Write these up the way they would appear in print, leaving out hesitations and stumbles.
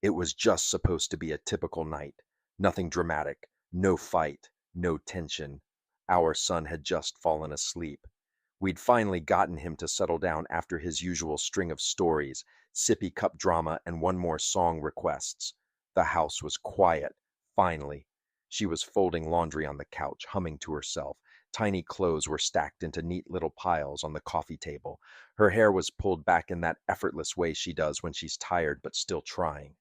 It was just supposed to be a typical night. Nothing dramatic, no fight, no tension. Our son had just fallen asleep. We'd finally gotten him to settle down after his usual string of stories, sippy cup drama, and one more song requests. The house was quiet, finally. She was folding laundry on the couch, humming to herself. Tiny clothes were stacked into neat little piles on the coffee table. Her hair was pulled back in that effortless way she does when she's tired but still trying.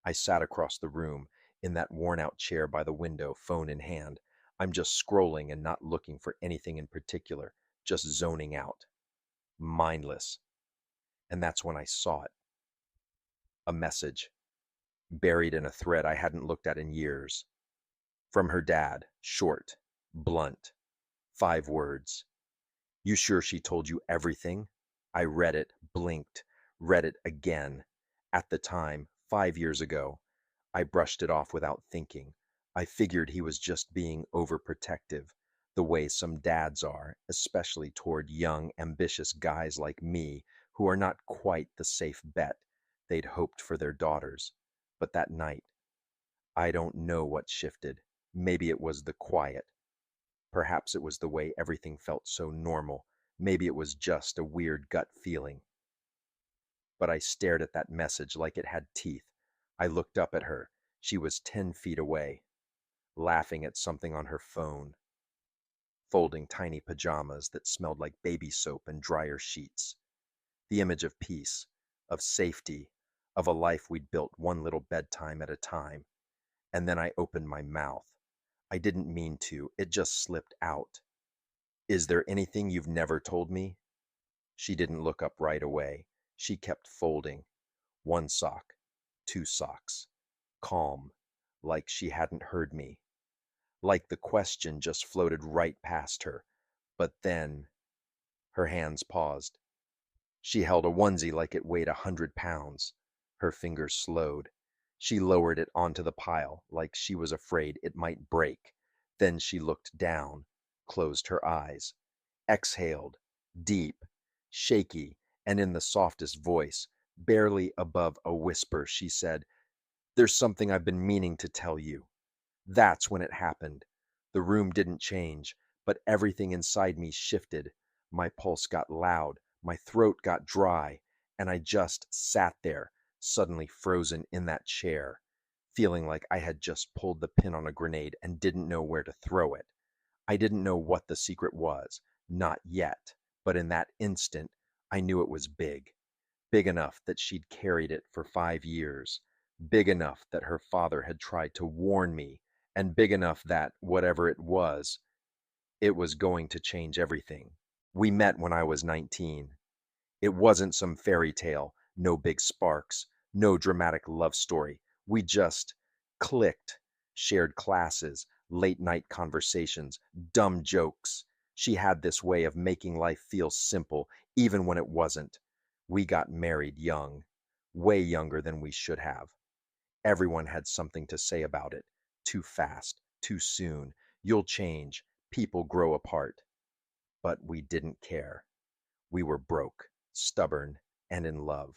I sat across the room in that worn out chair by the window, phone in hand. I'm just scrolling and not looking for anything in particular, just zoning out, mindless. And that's when I saw it, a message buried in a thread I hadn't looked at in years. From her dad, short, blunt, 5 words. You sure she told you everything? I read it, blinked, read it again. At the time, 5 years ago, I brushed it off without thinking. I figured he was just being overprotective, the way some dads are, especially toward young, ambitious guys like me who are not quite the safe bet they'd hoped for their daughters. But that night, I don't know what shifted. Maybe it was the quiet. Perhaps it was the way everything felt so normal. Maybe it was just a weird gut feeling. But I stared at that message like it had teeth. I looked up at her. She was 10 feet away, laughing at something on her phone, folding tiny pajamas that smelled like baby soap and dryer sheets. The image of peace, of safety, of a life we'd built one little bedtime at a time. And then I opened my mouth. I didn't mean to, it just slipped out. Is there anything you've never told me? She didn't look up right away. She kept folding. One sock, 2 socks. Calm, like she hadn't heard me. Like the question just floated right past her. But then her hands paused. She held a onesie like it weighed 100 pounds. Her fingers slowed. She lowered it onto the pile like she was afraid it might break. Then she looked down, closed her eyes, exhaled, deep, shaky, and in the softest voice, barely above a whisper, she said, "There's something I've been meaning to tell you." That's when it happened. The room didn't change, but everything inside me shifted. My pulse got loud, my throat got dry, and I just sat there, suddenly frozen in that chair, feeling like I had just pulled the pin on a grenade and didn't know where to throw it. I didn't know what the secret was, not yet, but in that instant, I knew it was big. Big enough that she'd carried it for 5 years, big enough that her father had tried to warn me, and big enough that, whatever it was going to change everything. We met when I was 19. It wasn't some fairy tale, no big sparks, no dramatic love story. We just clicked, shared classes, late night conversations, dumb jokes. She had this way of making life feel simple, even when it wasn't. We got married young, way younger than we should have. Everyone had something to say about it. Too fast, too soon. You'll change. People grow apart. But we didn't care. We were broke, stubborn, and in love.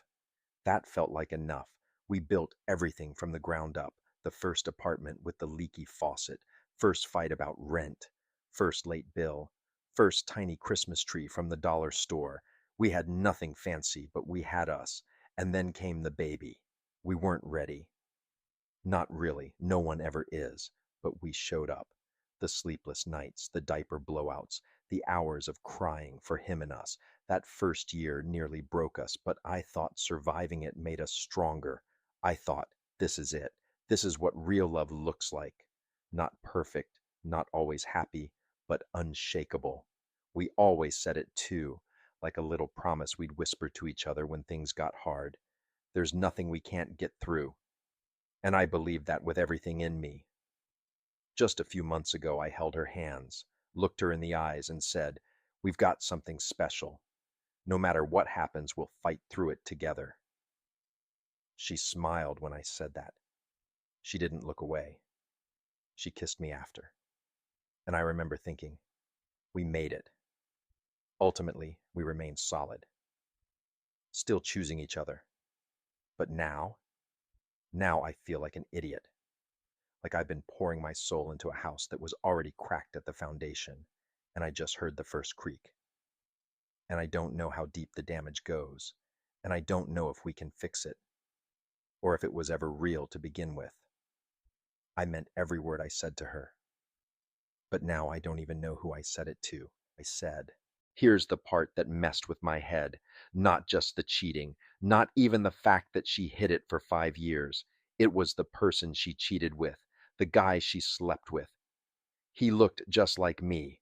That felt like enough. We built everything from the ground up. The first apartment with the leaky faucet, first fight about rent, first late bill, first tiny Christmas tree from the dollar store. We had nothing fancy, but we had us. And then came the baby. We weren't ready. Not really. No one ever is. But we showed up. The sleepless nights, the diaper blowouts, the hours of crying for him and us. That first year nearly broke us, but I thought surviving it made us stronger. I thought, this is it. This is what real love looks like. Not perfect, not always happy, but unshakable. We always said it too, like a little promise we'd whisper to each other when things got hard. There's nothing we can't get through. And I believed that with everything in me. Just a few months ago, I held her hands, looked her in the eyes, and said, "We've got something special. No matter what happens, we'll fight through it together." She smiled when I said that. She didn't look away. She kissed me after. And I remember thinking, we made it. Ultimately, we remained solid, still choosing each other. But now, Now I feel like an idiot, like I've been pouring my soul into a house that was already cracked at the foundation, and I just heard the first creak. And I don't know how deep the damage goes, and I don't know if we can fix it, or if it was ever real to begin with. I meant every word I said to her, but now I don't even know who I said it to. I said, here's the part that messed with my head. Not just the cheating, not even the fact that she hid it for 5 years. It was the person she cheated with, the guy she slept with. He looked just like me,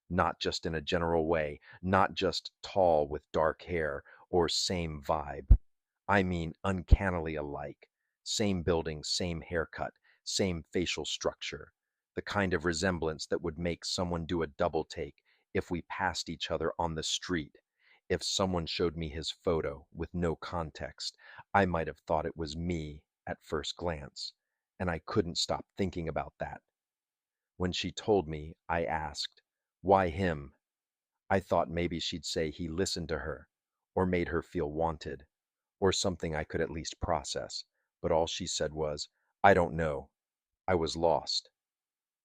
not just in a general way, not just tall with dark hair or same vibe. I mean, uncannily alike. Same building, same haircut, same facial structure. The kind of resemblance that would make someone do a double take if we passed each other on the street. If someone showed me his photo with no context, I might have thought it was me at first glance. And I couldn't stop thinking about that. When she told me, I asked, why him? I thought maybe she'd say he listened to her, or made her feel wanted, or something I could at least process. But all she said was, I don't know. I was lost.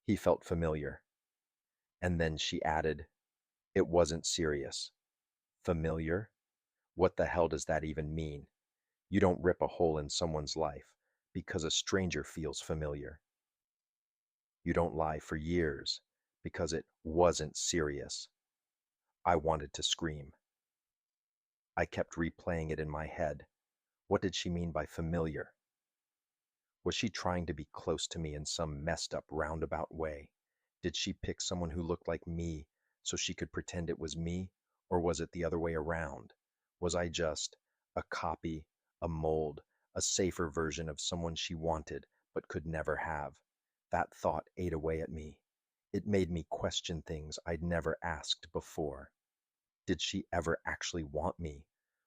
He felt familiar. And then she added, it wasn't serious. Familiar? What the hell does that even mean? You don't rip a hole in someone's life because a stranger feels familiar. You don't lie for years because it wasn't serious. I wanted to scream. I kept replaying it in my head. What did she mean by familiar? Was she trying to be close to me in some messed up roundabout way? Did she pick someone who looked like me so she could pretend it was me? Or was it the other way around? Was I just a copy, a mold, a safer version of someone she wanted but could never have? That thought ate away at me. It made me question things I'd never asked before. Did she ever actually want me?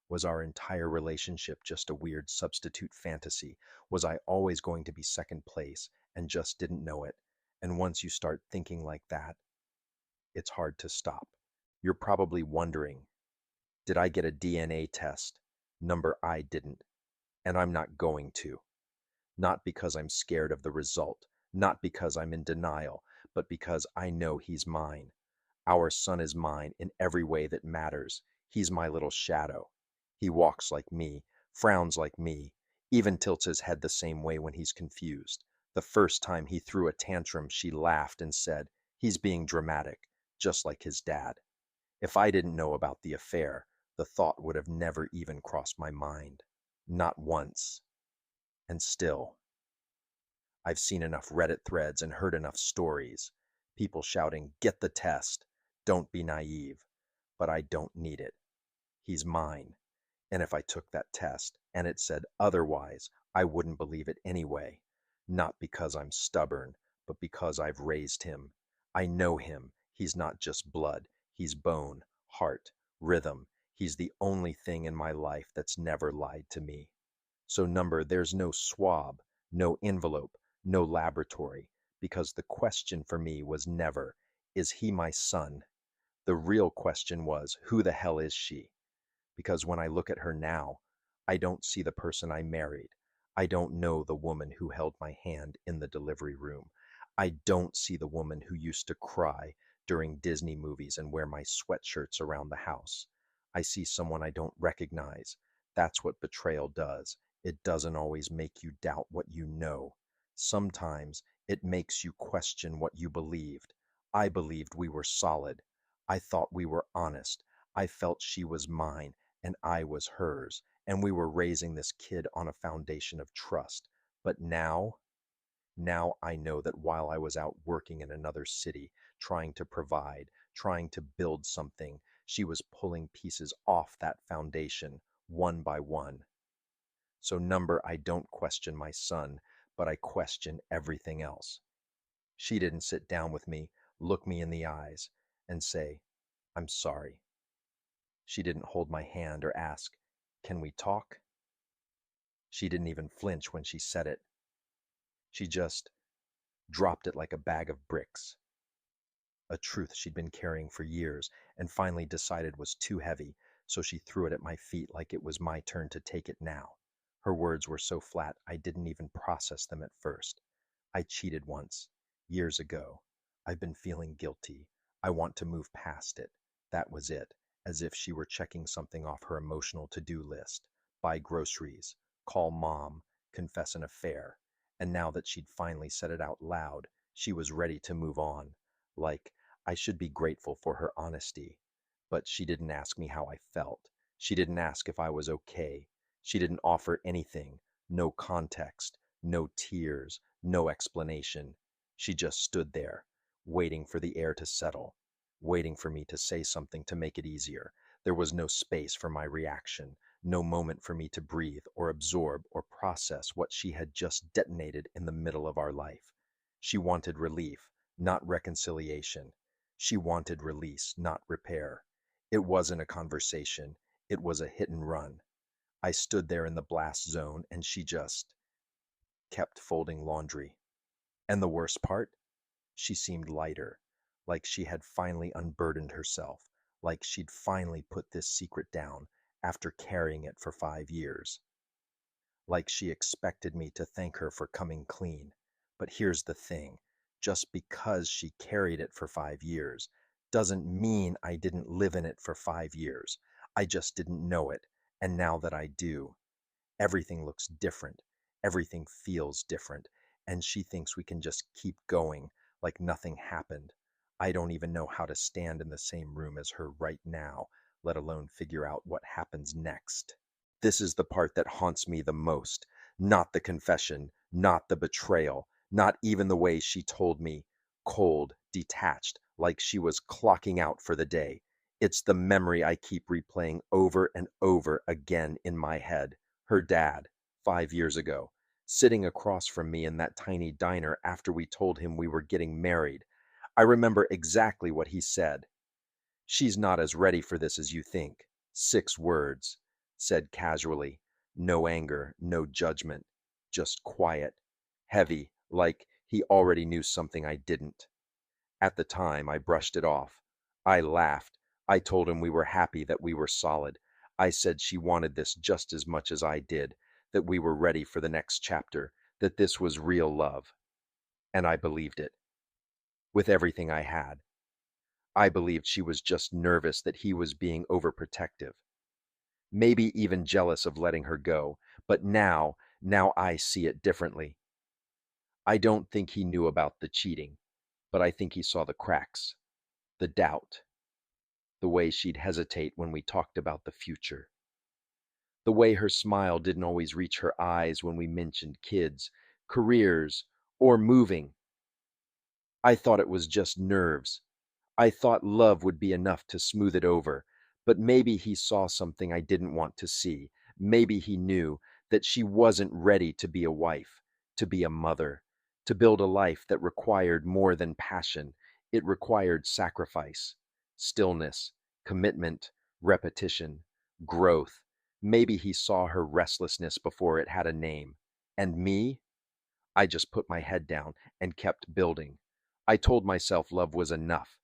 Was our entire relationship just a weird substitute fantasy? Was I always going to be second place and just didn't know it? And once you start thinking like that, it's hard to stop. You're probably wondering, did I get a DNA test? Number I didn't, and I'm not going to. Not because I'm scared of the result, not because I'm in denial, but because I know he's mine. Our son is mine in every way that matters. He's my little shadow. He walks like me, frowns like me, even tilts his head the same way when he's confused. The first time he threw a tantrum, she laughed and said, he's being dramatic, just like his dad. If I didn't know about the affair, the thought would have never even crossed my mind. Not once. And still, I've seen enough Reddit threads and heard enough stories. People shouting, get the test. Don't be naive. But I don't need it. He's mine. And if I took that test and it said otherwise, I wouldn't believe it anyway. Not because I'm stubborn, but because I've raised him. I know him. He's not just blood. He's bone, heart, rhythm. He's the only thing in my life that's never lied to me. So there's no swab, no envelope, no laboratory, because the question for me was never, is he my son? The real question was, who the hell is she? Because when I look at her now, I don't see the person I married. I don't know the woman who held my hand in the delivery room. I don't see the woman who used to cry during Disney movies and wear my sweatshirts around the house. I see someone I don't recognize. That's what betrayal does. It doesn't always make you doubt what you know. Sometimes it makes you question what you believed. I believed we were solid. I thought we were honest. I felt she was mine and I was hers, and we were raising this kid on a foundation of trust. But now I know that while I was out working in another city, trying to provide, trying to build something, she was pulling pieces off that foundation, one by one. So I don't question my son, but I question everything else. She didn't sit down with me, look me in the eyes, and say, I'm sorry. She didn't hold my hand or ask, can we talk? She didn't even flinch when she said it. She just dropped it like a bag of bricks. A truth she'd been carrying for years and finally decided was too heavy, so she threw it at my feet like it was my turn to take it now. Her words were so flat I didn't even process them at first. I cheated once, years ago. I've been feeling guilty. I want to move past it. That was it, as if she were checking something off her emotional to-do list. Buy groceries, call mom, confess an affair. And now that she'd finally said it out loud, she was ready to move on. Like, I should be grateful for her honesty. But she didn't ask me how I felt. She didn't ask if I was okay. She didn't offer anything, no context, no tears, no explanation. She just stood there, waiting for the air to settle, waiting for me to say something to make it easier. There was no space for my reaction, no moment for me to breathe or absorb or process what she had just detonated in the middle of our life. She wanted relief, not reconciliation. She wanted release, not repair. It wasn't a conversation. It was a hit and run. I stood there in the blast zone and she just kept folding laundry. And the worst part? She seemed lighter, like she had finally unburdened herself, like she'd finally put this secret down after carrying it for 5 years, like she expected me to thank her for coming clean. But here's the thing, just because she carried it for 5 years doesn't mean I didn't live in it for 5 years. I just didn't know it, and now that I do, everything looks different. Everything feels different. And she thinks we can just keep going like nothing happened. I don't even know how to stand in the same room as her right now, let alone figure out what happens next. This is the part that haunts me the most. Not the confession, not the betrayal, not even the way she told me, cold, detached, like she was clocking out for the day. It's the memory I keep replaying over and over again in my head. Her dad, 5 years ago, sitting across from me in that tiny diner after we told him we were getting married. I remember exactly what he said. "She's not as ready for this as you think." 6 words, said casually. No anger, no judgment, just quiet, heavy, like he already knew something I didn't. At the time, I brushed it off. I laughed. I told him we were happy that we were solid. I said she wanted this just as much as I did, that we were ready for the next chapter, that this was real love. And I believed it, with everything I had. I believed she was just nervous that he was being overprotective, maybe even jealous of letting her go. But now I see it differently. I don't think he knew about the cheating, but I think he saw the cracks, the doubt, the way she'd hesitate when we talked about the future, the way her smile didn't always reach her eyes when we mentioned kids, careers, or moving. I thought it was just nerves. I thought love would be enough to smooth it over, but maybe he saw something I didn't want to see. Maybe he knew that she wasn't ready to be a wife, to be a mother, to build a life that required more than passion. It required sacrifice, stillness, commitment, repetition, growth. Maybe he saw her restlessness before it had a name. And me? I just put my head down and kept building. I told myself love was enough,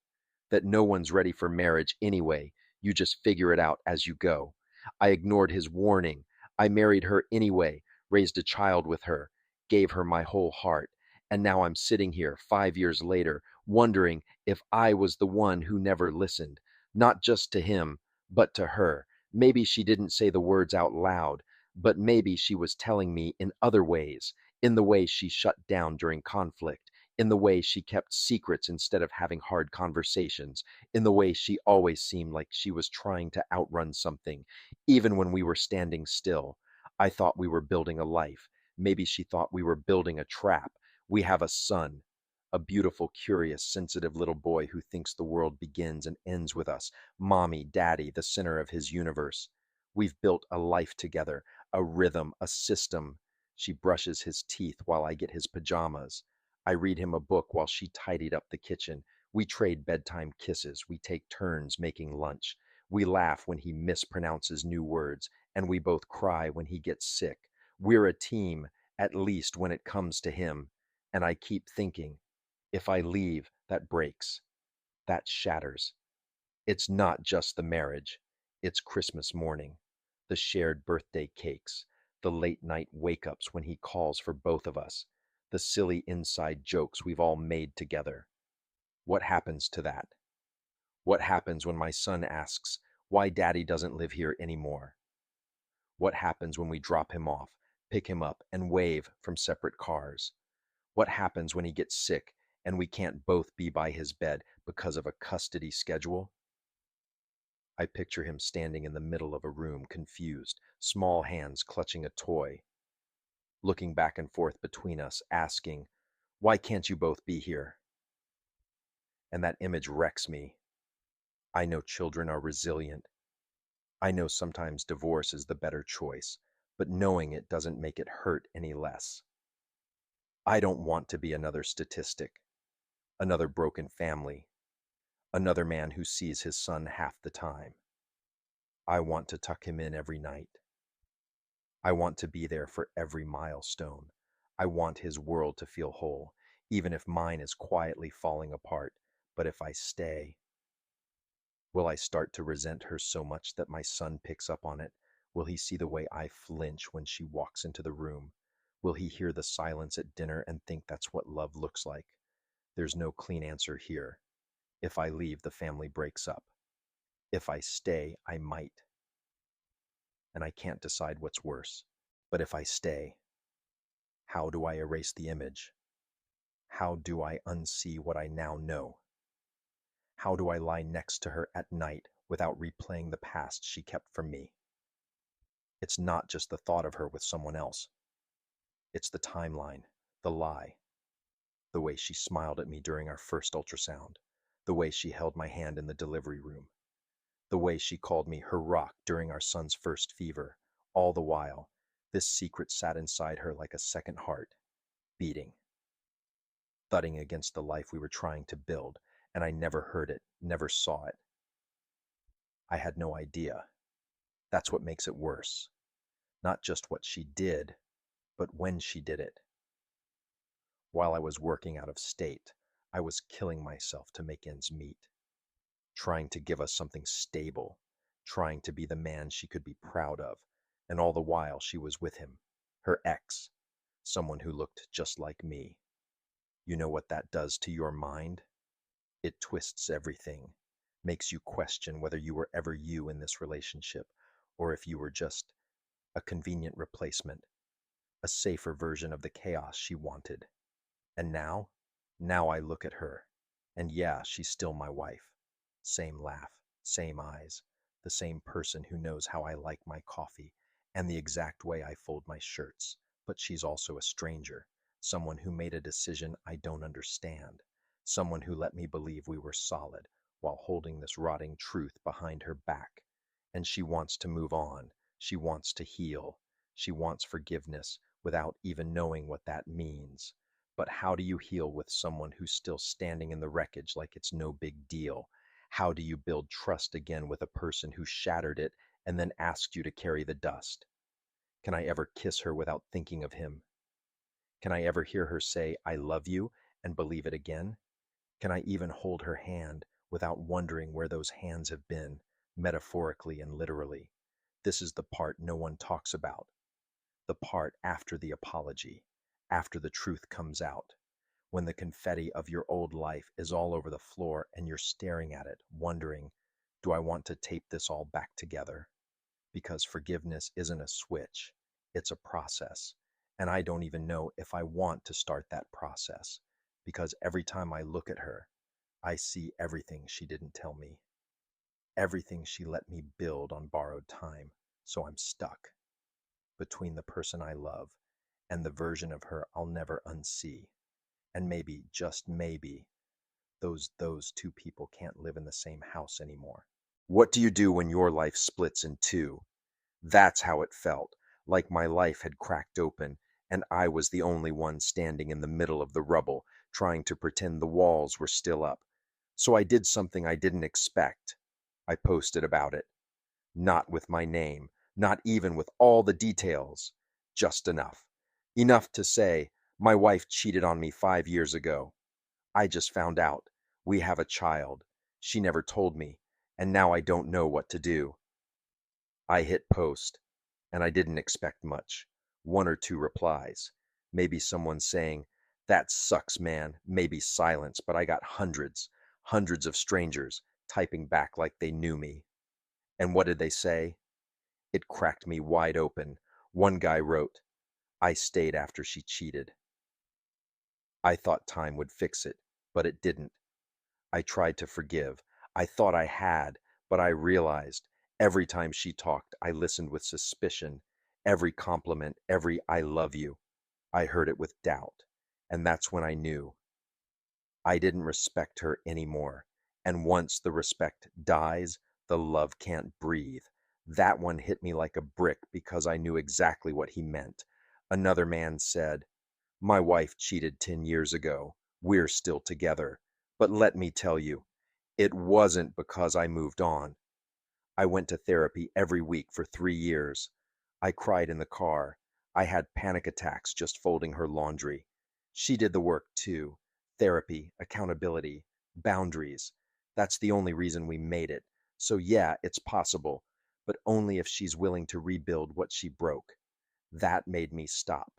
that no one's ready for marriage anyway. You just figure it out as you go. I ignored his warning. I married her anyway, raised a child with her, gave her my whole heart. And now I'm sitting here 5 years later, wondering if I was the one who never listened, not just to him, but to her. Maybe she didn't say the words out loud, but maybe she was telling me in other ways, in the way she shut down during conflict, in the way she kept secrets instead of having hard conversations, in the way she always seemed like she was trying to outrun something, even when we were standing still. I thought we were building a life. Maybe she thought we were building a trap. We have a son, a beautiful, curious, sensitive little boy who thinks the world begins and ends with us, mommy, daddy, the center of his universe. We've built a life together, a rhythm, a system. She brushes his teeth while I get his pajamas. I read him a book while she tidied up the kitchen. We trade bedtime kisses. We take turns making lunch. We laugh when he mispronounces new words, and we both cry when he gets sick. We're a team, at least when it comes to him. And I keep thinking, if I leave, that breaks, that shatters. It's not just the marriage, it's Christmas morning, the shared birthday cakes, The late night wake ups when he calls for both of us, the silly inside jokes we've all made together. What happens to that? What happens when my son asks why daddy doesn't live here anymore? What happens when we drop him off, pick him up, and wave from separate cars? What happens when he gets sick and we can't both be by his bed because of a custody schedule? I picture him standing in the middle of a room, confused, small hands clutching a toy, looking back and forth between us, asking, "Why can't you both be here?" And that image wrecks me. I know children are resilient. I know sometimes divorce is the better choice, but knowing it doesn't make it hurt any less. I don't want to be another statistic, another broken family, another man who sees his son half the time. I want to tuck him in every night. I want to be there for every milestone. I want his world to feel whole, even if mine is quietly falling apart. But if I stay, will I start to resent her so much that my son picks up on it? Will he see the way I flinch when she walks into the room? Will he hear the silence at dinner and think that's what love looks like? There's no clean answer here. If I leave, the family breaks up. If I stay, I might. And I can't decide what's worse. But if I stay, how do I erase the image? How do I unsee what I now know? How do I lie next to her at night without replaying the past she kept from me? It's not just the thought of her with someone else. It's the timeline, the lie, the way she smiled at me during our first ultrasound, the way she held my hand in the delivery room, the way she called me her rock during our son's first fever. All the while, this secret sat inside her like a second heart, beating, thudding against the life we were trying to build, and I never heard it, never saw it. I had no idea. That's what makes it worse. Not just what she did, but when she did it. While I was working out of state, I was killing myself to make ends meet, trying to give us something stable, trying to be the man she could be proud of, and all the while she was with him, her ex, someone who looked just like me. You know what that does to your mind? It twists everything, makes you question whether you were ever you in this relationship, or if you were just a convenient replacement, a safer version of the chaos she wanted. And now I look at her, and yeah, she's still my wife. Same laugh, same eyes, the same person who knows how I like my coffee and the exact way I fold my shirts. But she's also a stranger, someone who made a decision I don't understand, someone who let me believe we were solid while holding this rotting truth behind her back. And she wants to move on. She wants to heal. She wants forgiveness without even knowing what that means. But how do you heal with someone who's still standing in the wreckage like it's no big deal? How do you build trust again with a person who shattered it and then asked you to carry the dust? Can I ever kiss her without thinking of him? Can I ever hear her say, "I love you," and believe it again? Can I even hold her hand without wondering where those hands have been, metaphorically and literally? This is the part no one talks about, the part after the apology, after the truth comes out, when the confetti of your old life is all over the floor and you're staring at it, wondering, do I want to tape this all back together? Because forgiveness isn't a switch, it's a process. And I don't even know if I want to start that process, because every time I look at her, I see everything she didn't tell me, everything she let me build on borrowed time. So I'm stuck between the person I love and the version of her I'll never unsee. And maybe, just maybe, those two people can't live in the same house anymore. What do you do when your life splits in two? That's how it felt, like my life had cracked open, and I was the only one standing in the middle of the rubble, trying to pretend the walls were still up. So I did something I didn't expect. I posted about it. Not with my name, not even with all the details. Just enough. Enough to say, my wife cheated on me 5 years ago. I just found out. We have a child. She never told me, and now I don't know what to do. I hit post. And I didn't expect much. One or two replies. Maybe someone saying, "That sucks, man." Maybe silence, but I got hundreds, hundreds of strangers typing back like they knew me. And what did they say? It cracked me wide open. One guy wrote, "I stayed after she cheated." I thought time would fix it, but it didn't. I tried to forgive. I thought I had, but I realized every time she talked, I listened with suspicion. Every compliment, every "I love you," I heard it with doubt. And that's when I knew I didn't respect her anymore. And once the respect dies, the love can't breathe. That one hit me like a brick because I knew exactly what he meant. Another man said, "My wife cheated 10 years ago. We're still together. But let me tell you, it wasn't because I moved on. I went to therapy every week for 3 years. I cried in the car. I had panic attacks just folding her laundry. She did the work too. Therapy, accountability, boundaries. That's the only reason we made it. So yeah, it's possible, but only if she's willing to rebuild what she broke." That made me stop,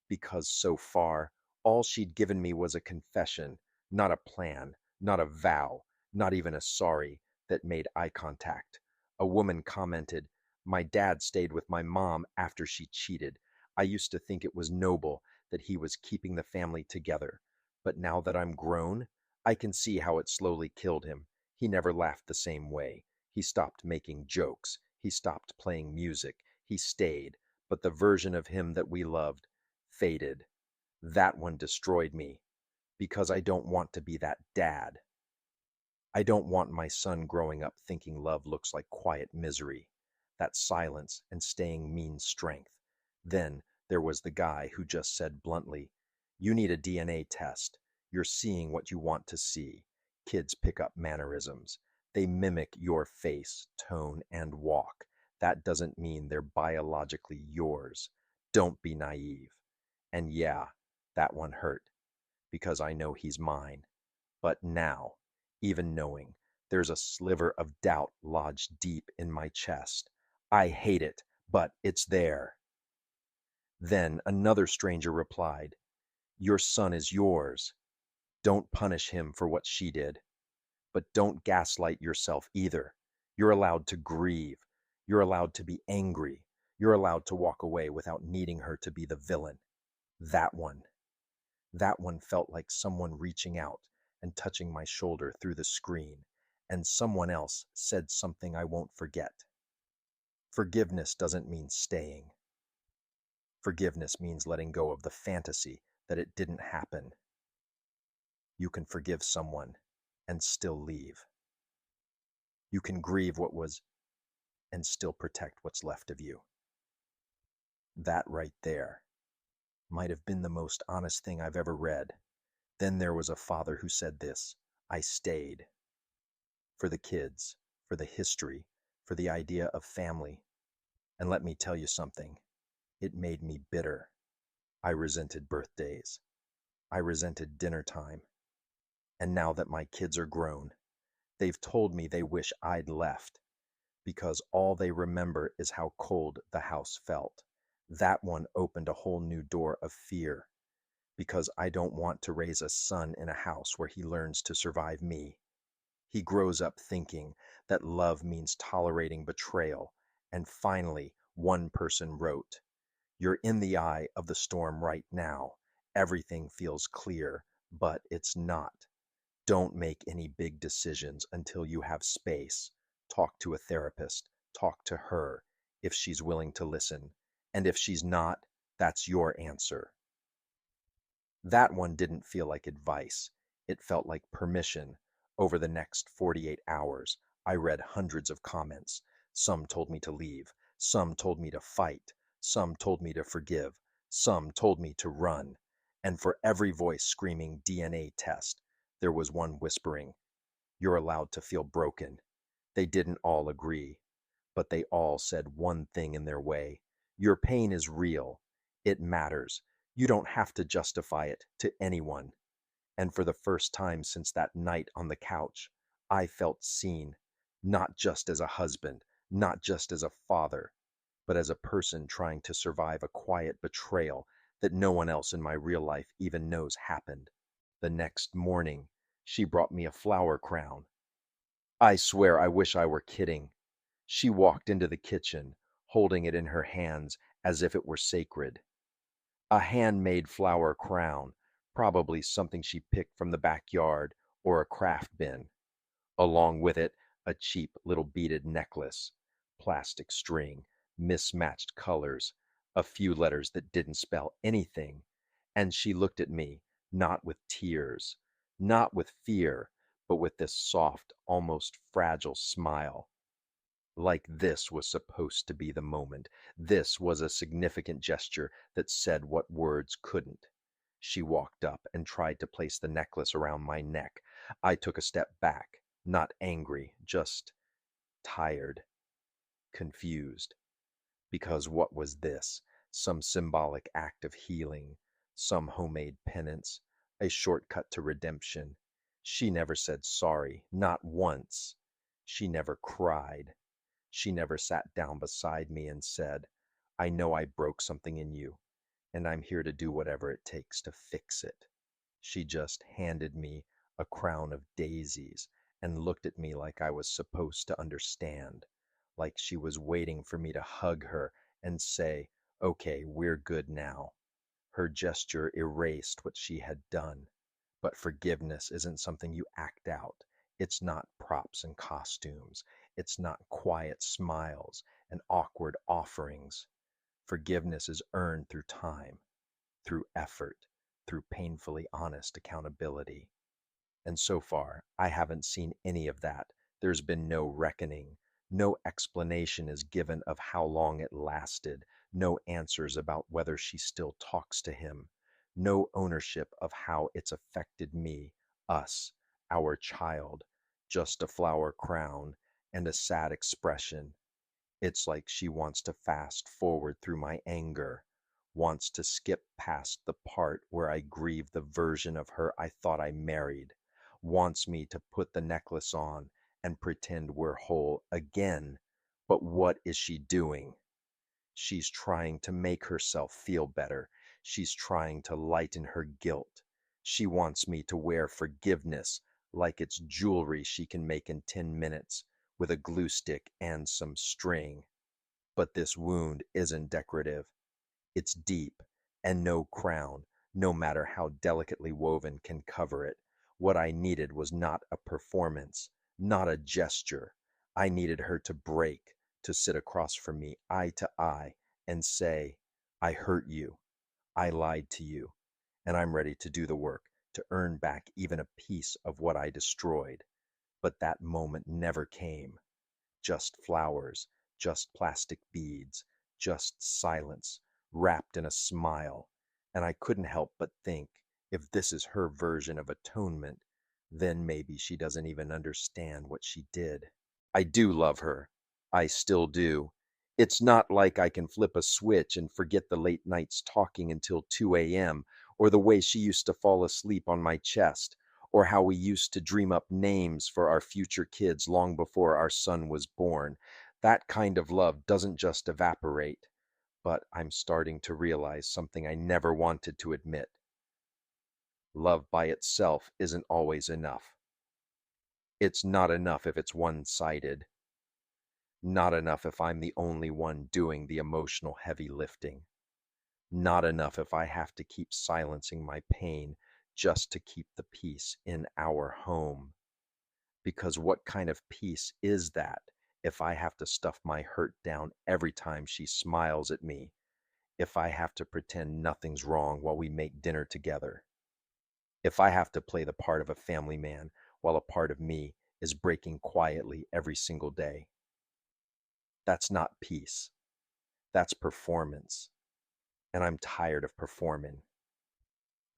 because so far, all she'd given me was a confession, not a plan, not a vow, not even a sorry that made eye contact. A woman commented, "My dad stayed with my mom after she cheated. I used to think it was noble that he was keeping the family together. But now that I'm grown, I can see how it slowly killed him. He never laughed the same way. He stopped making jokes. He stopped playing music. He stayed, but the version of him that we loved faded." That one destroyed me because I don't want to be that dad. I don't want my son growing up thinking love looks like quiet misery, that silence and staying means strength. Then there was the guy who just said bluntly, "You need a DNA test. You're seeing what you want to see." Kids pick up mannerisms. They mimic your face, tone, and walk. That doesn't mean they're biologically yours. Don't be naive. And yeah, that one hurt because I know he's mine. But now, even knowing, there's a sliver of doubt lodged deep in my chest. I hate it, but it's there. Then another stranger replied, "Your son is yours. Don't punish him for what she did, but don't gaslight yourself either. You're allowed to grieve. You're allowed to be angry. You're allowed to walk away without needing her to be the villain." That one. That one felt like someone reaching out and touching my shoulder through the screen, and someone else said something I won't forget. Forgiveness doesn't mean staying. Forgiveness means letting go of the fantasy that it didn't happen. You can forgive someone and still leave. You can grieve what was and still protect what's left of you. That right there might have been the most honest thing I've ever read. Then there was a father who said this: "I stayed for the kids, for the history, for the idea of family." And let me tell you something, it made me bitter. I resented birthdays. I resented dinner time. And now that my kids are grown, they've told me they wish I'd left because all they remember is how cold the house felt. That one opened a whole new door of fear because I don't want to raise a son in a house where he learns to survive me. He grows up thinking that love means tolerating betrayal. And finally, one person wrote, "You're in the eye of the storm right now. Everything feels clear, but it's not. Don't make any big decisions until you have space. Talk to a therapist. Talk to her if she's willing to listen. And if she's not, that's your answer." That one didn't feel like advice. It felt like permission. Over the next 48 hours, I read hundreds of comments. Some told me to leave. Some told me to fight. Some told me to forgive. Some told me to run. And for every voice screaming DNA test, there was one whispering, "You're allowed to feel broken." They didn't all agree, but they all said one thing in their way: "Your pain is real. It matters. You don't have to justify it to anyone." And for the first time since that night on the couch, I felt seen, not just as a husband, not just as a father, but as a person trying to survive a quiet betrayal that no one else in my real life even knows happened. The next morning, she brought me a flower crown. I swear I wish I were kidding. She walked into the kitchen, holding it in her hands as if it were sacred. A handmade flower crown, probably something she picked from the backyard or a craft bin. Along with it, a cheap little beaded necklace, plastic string, mismatched colors, a few letters that didn't spell anything. And she looked at me, not with tears, not with fear, but with this soft, almost fragile smile. Like this was supposed to be the moment. This was a significant gesture that said what words couldn't. She walked up and tried to place the necklace around my neck. I took a step back, not angry, just tired, confused. Because what was this? Some symbolic act of healing, some homemade penance, a shortcut to redemption. She never said sorry, not once. She never cried. She never sat down beside me and said, I know I broke something in you, and I'm here to do whatever it takes to fix it. She just handed me a crown of daisies and looked at me like I was supposed to understand, like she was waiting for me to hug her and say, okay, we're good now. Her gesture erased what she had done. But forgiveness isn't something you act out. It's not props and costumes. It's not quiet smiles and awkward offerings. Forgiveness is earned through time, through effort, through painfully honest accountability. And so far, I haven't seen any of that. There's been no reckoning. No explanation is given of how long it lasted. No answers about whether she still talks to him. No ownership of how it's affected me, us, our child. Just a flower crown and a sad expression. It's like she wants to fast forward through my anger, wants to skip past the part where I grieve the version of her I thought I married, wants me to put the necklace on and pretend we're whole again. But what is she doing? She's trying to make herself feel better. She's trying to lighten her guilt. She wants me to wear forgiveness like it's jewelry she can make in 10 minutes with a glue stick and some string. But this wound isn't decorative. It's deep, and no crown, no matter how delicately woven, can cover it. What I needed was not a performance, not a gesture. I needed her to break, to sit across from me, eye to eye, and say, I hurt you, I lied to you, and I'm ready to do the work, to earn back even a piece of what I destroyed. But that moment never came. Just flowers, just plastic beads, just silence, wrapped in a smile. And I couldn't help but think, if this is her version of atonement, then maybe she doesn't even understand what she did. I do love her. I still do. It's not like I can flip a switch and forget the late nights talking until 2 a.m., or the way she used to fall asleep on my chest, or how we used to dream up names for our future kids long before our son was born. That kind of love doesn't just evaporate. But I'm starting to realize something I never wanted to admit. Love by itself isn't always enough. It's not enough if it's one-sided. Not enough if I'm the only one doing the emotional heavy lifting. Not enough if I have to keep silencing my pain just to keep the peace in our home. Because what kind of peace is that if I have to stuff my hurt down every time she smiles at me? If I have to pretend nothing's wrong while we make dinner together? If I have to play the part of a family man while a part of me is breaking quietly every single day? That's not peace. That's performance. And I'm tired of performing.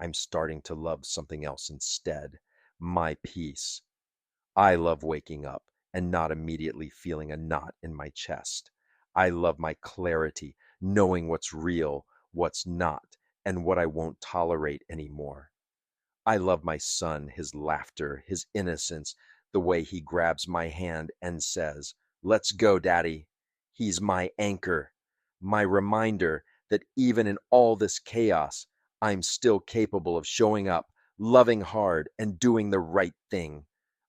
I'm starting to love something else instead. My peace. I love waking up and not immediately feeling a knot in my chest. I love my clarity, knowing what's real, what's not, and what I won't tolerate anymore. I love my son, his laughter, his innocence, the way he grabs my hand and says, Let's go, Daddy. He's my anchor. My reminder that even in all this chaos, I'm still capable of showing up, loving hard, and doing the right thing.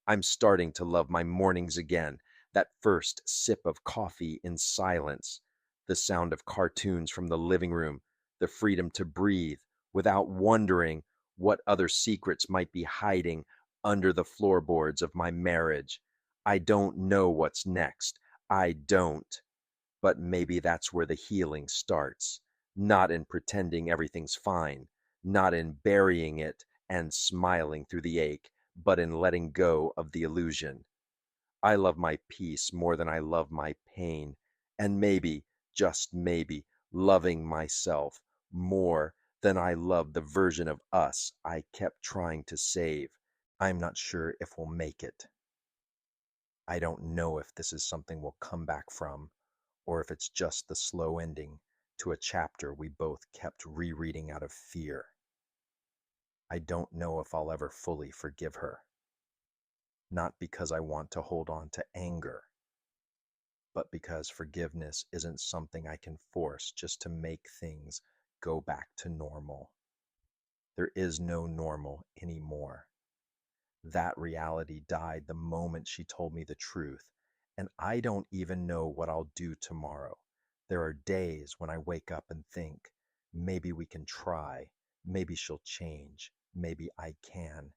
I'm starting to love my mornings again, that first sip of coffee in silence, the sound of cartoons from the living room, the freedom to breathe without wondering what other secrets might be hiding under the floorboards of my marriage. I don't know what's next. I don't. But maybe that's where the healing starts. Not in pretending everything's fine, not in burying it and smiling through the ache, but in letting go of the illusion. I love my peace more than I love my pain, and maybe, just maybe, loving myself more than I love the version of us I kept trying to save. I'm not sure if we'll make it. I don't know if this is something we'll come back from, or if it's just the slow ending to a chapter we both kept rereading out of fear. I don't know if I'll ever fully forgive her, not because I want to hold on to anger, but because forgiveness isn't something I can force just to make things go back to normal. There is no normal anymore. That reality died the moment she told me the truth, and I don't even know what I'll do tomorrow. There are days when I wake up and think, maybe we can try, maybe she'll change, maybe I can.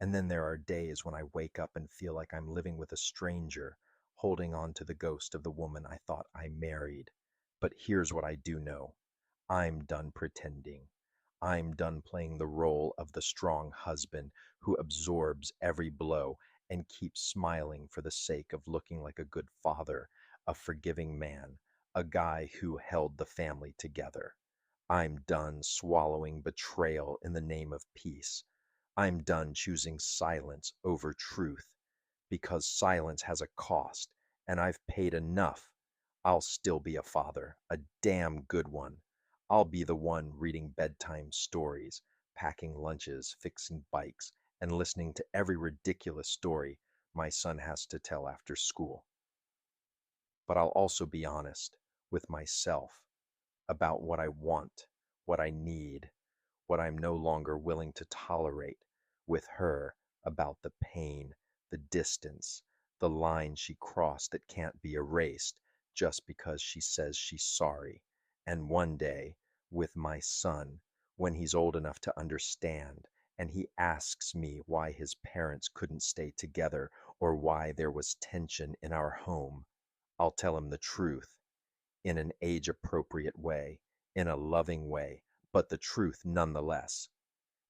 And then there are days when I wake up and feel like I'm living with a stranger, holding on to the ghost of the woman I thought I married. But here's what I do know. I'm done pretending. I'm done playing the role of the strong husband who absorbs every blow and keeps smiling for the sake of looking like a good father, a forgiving man, a guy who held the family together. I'm done swallowing betrayal in the name of peace. I'm done choosing silence over truth because silence has a cost, and I've paid enough. I'll still be a father, a damn good one. I'll be the one reading bedtime stories, packing lunches, fixing bikes, and listening to every ridiculous story my son has to tell after school. But I'll also be honest with myself about what I want, what I need, what I'm no longer willing to tolerate, with her about the pain, the distance, the line she crossed that can't be erased just because she says she's sorry. And one day, with my son, when he's old enough to understand, and he asks me why his parents couldn't stay together or why there was tension in our home, I'll tell him the truth in an age appropriate way, in a loving way, but the truth nonetheless,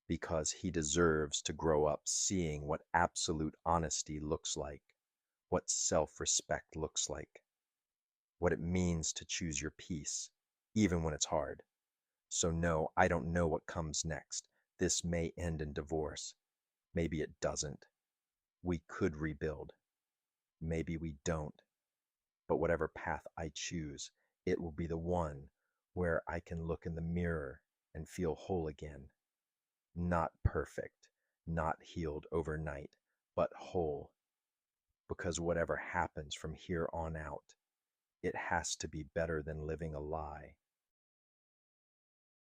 because he deserves to grow up seeing what absolute honesty looks like, what self respect looks like, what it means to choose your peace, even when it's hard. So, no, I don't know what comes next. This may end in divorce. Maybe it doesn't. We could rebuild. Maybe we don't. But whatever path I choose, it will be the one where I can look in the mirror and feel whole again. Not perfect, not healed overnight, but whole. Because whatever happens from here on out, it has to be better than living a lie.